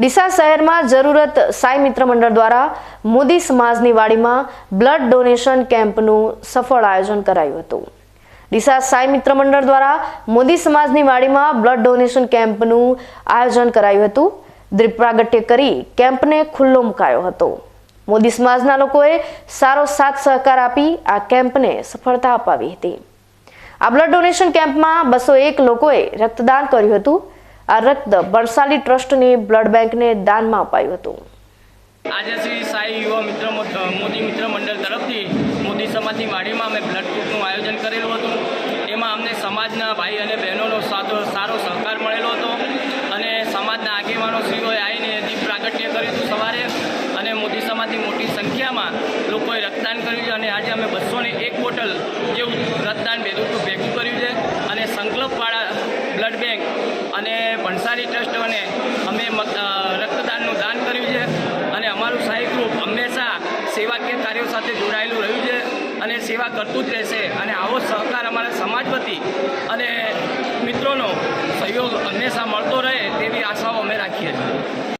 ડીસા શહેરમાં જરૂરત સાઈ મિત્ર મંડળ દ્વારા મોદી સમાજની વાડીમાં બ્લડ ડોનેશન કેમ્પનું સફળ આયોજન કરાયું હતું। ડીસા સાઈ મિત્ર મંડળ દ્વારા મોદી સમાજની વાડીમાં બ્લડ ડોનેશન કેમ્પનું આયોજન કરાયું હતું। દીપ પ્રાગટ્ય કરી કેમ્પને ખુલ્લો મુકાયો હતો। મોદી સમાજના લોકોએ સારો સાથ સહકાર આપી આ કેમ્પને સફળતા અપાવી હતી। આ બ્લડ ડોનેશન કેમ્પમાં 201 લોકોએ રક્તદાન કર્યું હતું। આ રક્ત બરસાલી ટ્રસ્ટની બ્લડ બેંકને દાનમાં અપાયું હતું। આજે શ્રી સાઈ યુવા મિત્ર મોદી મિત્ર મંડળ તરફથી મોદી સમાજની વાડીમાં અમે બ્લડ ગ્રુપનું આયોજન કરેલું હતું। એમાં અમને સમાજના ભાઈ અને બહેનોનો સારો સહકાર મળેલો હતો અને સમાજના આગેવાનો શ્રીઓએ આવીને દીપ પ્રાગટ્ય કર્યું હતું સવારે અને મોદી સમાજની મોટી સંખ્યામાં લોકોએ રક્તદાન કર્યું છે અને આજે અમે 201 બોટલ જેવું રક્તદાન ભેગું કર્યું છે અને સંકલ્પવાળા બ્લડ બેંક અને ભણસારી ટ્રસ્ટ અને અમે રક્તદાનનું દાન કર્યું છે અને અમારું સાઈ ગ્રુપ હંમેશા સેવાકીય કાર્યો સાથે જોડાયેલું રહ્યું છે અને સેવા કરતું જ રહેશે અને આવો સહકાર અમારા સમાજ વતી અને મિત્રોનો સહયોગ હંમેશા મળતો રહે તેવી આશાઓ અમે રાખીએ।